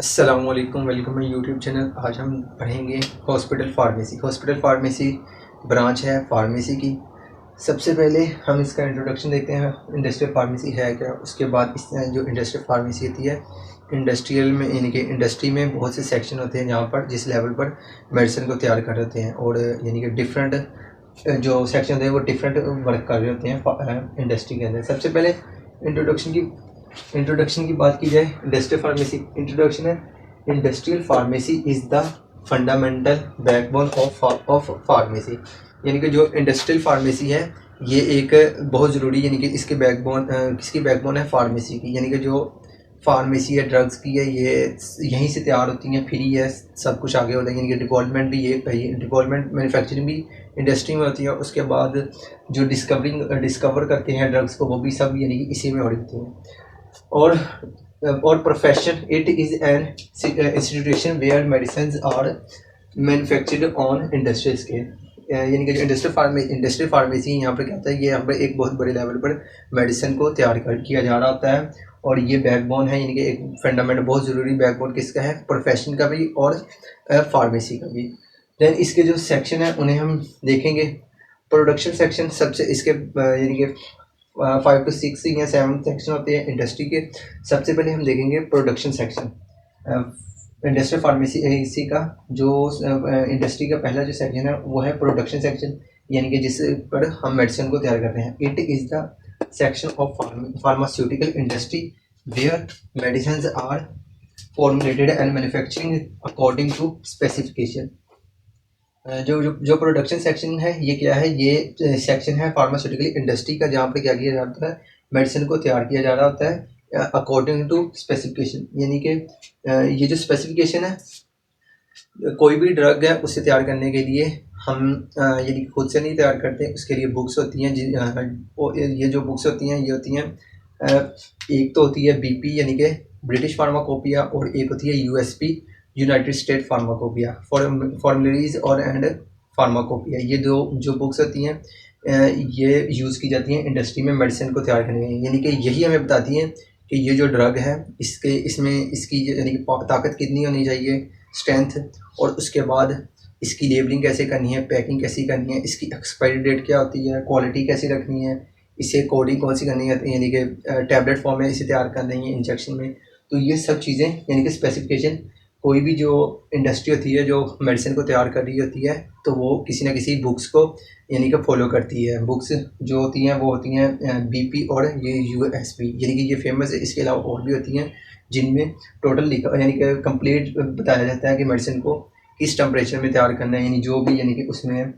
अस्सलाम वालेकुम, welcome my YouTube channel. आज हम पढ़ेंगे hospital pharmacy. Hospital pharmacy branch है फार्मेसी की। सबसे पहले हम इसका इंट्रोडक्शन देखते हैं, इंडस्ट्रियल फार्मेसी है क्या। उसके बाद इस जो इंडस्ट्रियल फार्मेसी होती है, इंडस्ट्रियल में यानी कि इंडस्ट्री में बहुत से सेक्शन होते हैं जहाँ पर जिस लेवल पर मेडिसिन को तैयार कर रहे होते हैं, और यानी कि डिफरेंट जो सेक्शन होते हैं वो डिफरेंट वर्क कर रहे होते हैं इंडस्ट्री के अंदर। सबसे पहले इंट्रोडक्शन की बात की जाए, इंडस्ट्रियल फार्मेसी इंट्रोडक्शन है। Industrial pharmacy is the fundamental backbone of pharmacy. यानी कि जो इंडस्ट्रियल फार्मेसी है ये एक बहुत ज़रूरी, यानी कि इसके बैकबोन किसकी बैकबोन है, फार्मेसी की। यानी कि जो फार्मेसी है ड्रग्स की है, ये यहीं से तैयार होती हैं, फ्री है, सब कुछ आगे होता है। यानी कि डेवलपमेंट भी ये डेवलपमेंट मैन्युफैक्चरिंग भी इंडस्ट्री में होती है। उसके बाद जो डिस्कवर करते हैं ड्रग्स को, वो भी सब यानी कि इसी में हो रही होती हैं। और profession, it is an institution where medicine are manufactured on industrial scale. यानी कि जो इंडस्ट्रियल फार्मेसी यहाँ पर क्या होता है, ये यहाँ पर एक बहुत बड़े लेवल पर मेडिसिन को तैयार किया जा रहा होता है, और ये बैकबोन है। यानी कि एक फंडामेंट बहुत ज़रूरी बैकबोन किसका है, प्रोफेशन का भी और फार्मेसी का भी। दैन इसके जो सेक्शन है उन्हें हम देखेंगे। प्रोडक्शन सेक्शन सबसे इसके यानी कि 5 to 6 या 7 सेक्शन होते हैं इंडस्ट्री के। सबसे पहले हम देखेंगे प्रोडक्शन सेक्शन। इंडस्ट्रियल फार्मेसी का जो इंडस्ट्री का पहला जो सेक्शन है वो है प्रोडक्शन सेक्शन, यानी कि जिस पर हम मेडिसिन को तैयार करते हैं। It is the section of pharmaceutical industry where medicine are formulated and manufacturing according to specification. जो जो जो प्रोडक्शन सेक्शन है ये क्या है, ये सेक्शन है फार्मास्यूटिकल इंडस्ट्री का, जहाँ पे क्या किया जाता है, मेडिसिन को तैयार किया जा रहा होता है अकॉर्डिंग टू स्पेसिफिकेशन। यानी कि ये जो स्पेसिफिकेशन है, कोई भी ड्रग है उसे तैयार करने के लिए हम यानी खुद से नहीं तैयार करते, उसके लिए बुक्स होती हैं। ये जो बुक्स होती हैं ये होती हैं, एक तो होती है बीपी यानी कि ब्रिटिश फार्माकोपिया, और एक होती है यूएसपी यूनाइटेड स्टेट फार्माकोपिया, फॉर्मुलरीज और एंड फार्माकोपिया। ये जो बुक्स होती हैं ये यूज़ की जाती हैं इंडस्ट्री में मेडिसिन को तैयार करने में। यानी कि यही हमें बताती हैं कि ये जो ड्रग है इसमें इसकी यानी कि ताकत कितनी होनी चाहिए, स्ट्रेंथ, और उसके बाद इसकी लेबलिंग कैसे करनी है, पैकिंग कैसी करनी है, इसकी एक्सपायरी डेट क्या होती है, क्वालिटी कैसी रखनी है, इसे कोडिंग कौन सी करनी है, यानी कि टैबलेट फॉर्म में इसे तैयार करनी है, इंजेक्शन में। तो ये सब चीज़ें यानी कि स्पेसिफिकेशन, कोई भी जो इंडस्ट्री होती है जो मेडिसिन को तैयार कर रही होती है, तो वो किसी ना किसी बुक्स को यानी कि फॉलो करती है। बुक्स जो होती हैं वो होती हैं बीपी और ये यूएसपी, यानी कि ये फेमस है। इसके अलावा और भी होती हैं जिनमें टोटल लिखा यानी कि कंप्लीट बताया जाता है कि मेडिसिन को किस टेम्परेचर में तैयार करना है, यानी जो भी यानी कि उसमें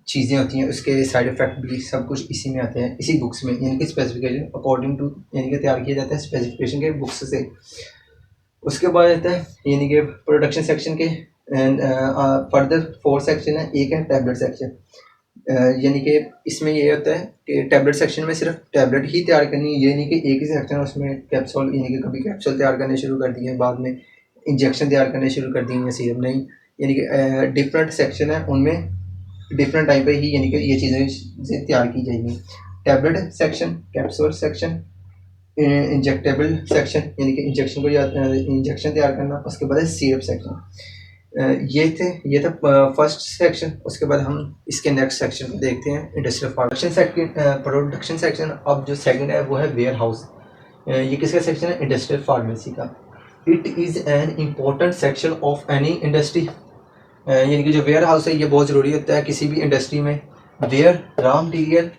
चीज़ें होती हैं, उसके साइड इफ़ेक्ट भी सब कुछ इसी में आते हैं, इसी बुक्स में। यानी कि स्पेसिफिकेशन अकॉर्डिंग टू यानी कि तैयार किया जाता है स्पेसिफिकेशन के बुक्स से। उसके बाद आता है यानी कि प्रोडक्शन सेक्शन के एंड फर्दर 4 सेक्शन है। एक है टैबलेट सेक्शन, यानी कि इसमें ये होता है कि टैबलेट सेक्शन में सिर्फ टैबलेट ही तैयार करनी है। ये नहीं कि एक ही सेक्शन है उसमें कैप्सूल, यानी कि कभी कैप्सूल तैयार करने शुरू कर दिए, बाद में इंजेक्शन तैयार करने शुरू कर दिए या सीरम, नहीं। यानी कि डिफरेंट सेक्शन है, उनमें डिफरेंट टाइम पे ही यानी कि ये चीज़ें तैयार की जाएंगी। Tablet section, capsule section, injectable section, यानी कि इंजेक्शन को इंजेक्शन तैयार करना। उसके बाद है सीरप सेक्शन। ये था फर्स्ट सेक्शन। उसके बाद हम इसके नेक्स्ट सेक्शन को देखते हैं, इंडस्ट्रियल प्रोडक्शन सेक्शन। अब जो सेकंड है वो है वेयर हाउस। ये किसका सेक्शन है, इंडस्ट्रियल फार्मेसी का। It is an important section of any industry. यानी कि जो वेयर हाउस है ये बहुत ज़रूरी होता है किसी भी इंडस्ट्री में। Where raw material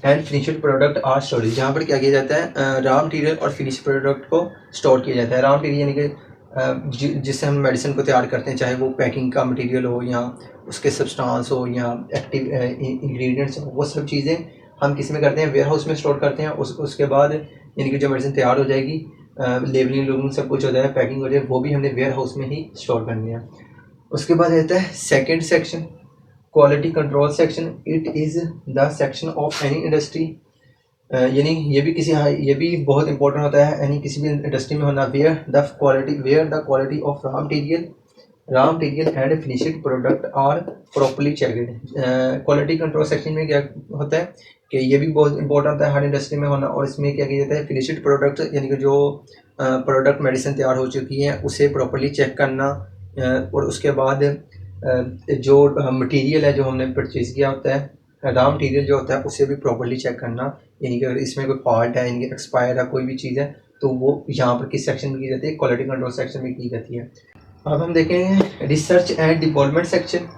and finished product are storage, जहाँ पर क्या किया जाता है, रॉ मटीरियल और फिनिश प्रोडक्ट को स्टोर किया जाता है। रॉ मटीरियल यानी कि जिससे हम मेडिसिन को तैयार करते हैं, चाहे वो पैकिंग का मटेरियल हो या उसके सब्सटेंस हो या एक्टिव इंग्रेडिएंट्स हो, वो सब चीज़ें हम किस में करते हैं, वेयर हाउस में स्टोर करते हैं। उसके बाद यानी कि जो मेडिसिन तैयार हो जाएगी, लेबलिंग लूबलिंग सब कुछ हो जाए, पैकिंग हो जाए, वो भी हमने वेयर हाउस में ही स्टोर करनी है। उसके बाद रहता है second section, quality control section. It is the section of any industry, यानी ये भी बहुत इंपॉर्टेंट होता है, यानी किसी भी इंडस्ट्री में होना। Where the quality of raw material and finished product are properly checked. Quality control section में क्या होता है कि ये भी बहुत इंपॉर्टेंट होता है हर इंडस्ट्री में होना, और इसमें क्या किया जाता है, फिनिश्ड प्रोडक्ट यानी कि जो प्रोडक्ट मेडिसिन तैयार हो चुकी है उसे प्रॉपर्ली चेक करना, और उसके बाद जो मटेरियल है जो हमने परचेज़ किया होता है, रॉ मटेरियल जो होता है उसे भी प्रॉपर्ली चेक करना, यानी कि अगर इसमें कोई फॉल्ट है, यानी कि एक्सपायर है कोई भी चीज़ है, तो वो यहाँ पर किस सेक्शन में की जाती है, क्वालिटी कंट्रोल सेक्शन में की जाती है। अब हम देखेंगे research and development section.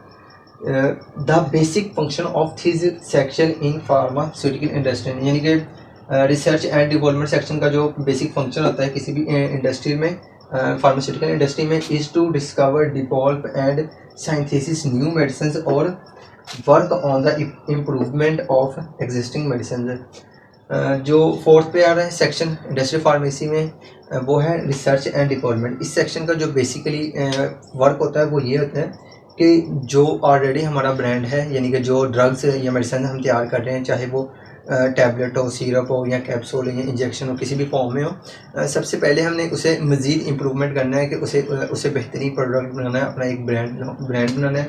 The basic function of this section in pharmaceutical industry, यानी कि रिसर्च एंड डेवलपमेंट सेक्शन का जो बेसिक फंक्शन होता है किसी भी इंडस्ट्री में, फार्मास्यूटिकल इंडस्ट्री में, is to discover, develop and synthesis new medicine और work on the improvement of existing medicine. जो फोर्थ पे आ रहा है सेक्शन इंडस्ट्री फार्मेसी में, वो है रिसर्च एंड डेवलपमेंट। इस सेक्शन का जो बेसिकली वर्क होता है वो ये होता है कि जो ऑलरेडी हमारा ब्रांड है, यानी कि जो ड्रग्स या मेडिसिन हम तैयार कर रहे हैं, चाहे वो टैबलेट हो, सिरप हो, या कैप्सूल हो, या इंजेक्शन हो, किसी भी फॉर्म में हो, सबसे पहले हमने उसे मज़ीद इम्प्रूवमेंट करना है कि उसे बेहतरीन प्रोडक्ट बनाना है, अपना एक ब्रांड बनाना है।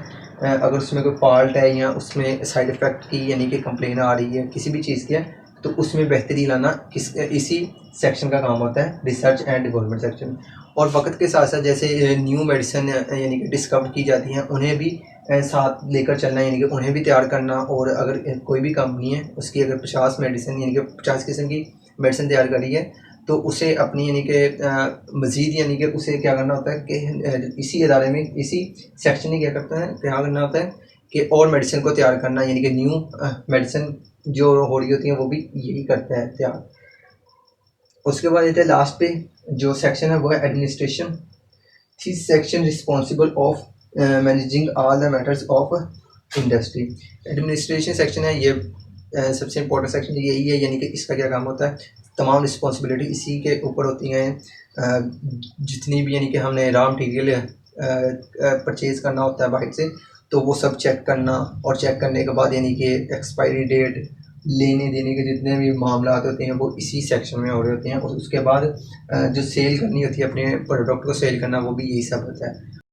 अगर उसमें कोई फॉल्ट है या उसमें साइड इफ़ेक्ट की यानी कि कंप्लेन आ रही है किसी भी चीज़ की है, तो उसमें बेहतरी लाना इसी सेक्शन का काम होता है, रिसर्च एंड डेवलपमेंट सेक्शन। और वक्त के साथ साथ जैसे न्यू मेडिसिन यानी कि डिस्कवर की जाती हैं, उन्हें भी साथ लेकर चलना, यानी कि उन्हें भी तैयार करना। और अगर कोई भी कंपनी है उसकी अगर 50 मेडिसिन यानी कि 50 किस्म की मेडिसिन तैयार करी है, तो उसे अपनी यानी कि मज़ीद यानी कि उसे क्या करना होता है कि इसी अदारे में, इसी सेक्शन में क्या करता है, क्या करना होता है कि और मेडिसिन को तैयार करना, यानी कि न्यू मेडिसिन जो हो रही होती है वो भी यही करता है तैयार। उसके बाद ये लास्ट पे जो सेक्शन है वो है administration. This section responsible of managing all the matters of industry. Administration section है ये, सबसे इम्पोर्टेंट सेक्शन यही है, यानी कि इसका क्या काम होता है, तमाम रिस्पॉन्सिबिलिटी इसी के ऊपर होती हैं। जितनी भी यानी कि हमने रॉ मटीरियल परचेज़ करना होता है बाहर से, तो वो सब चेक करना, और चेक करने के बाद यानी कि एक्सपायरी डेट, लेने देने के जितने भी मामला होते हैं वो इसी सेक्शन में हो रहे होते हैं। और उसके बाद जो सेल करनी होती है, अपने प्रोडक्ट को सेल करना, वो भी यही सब होता है।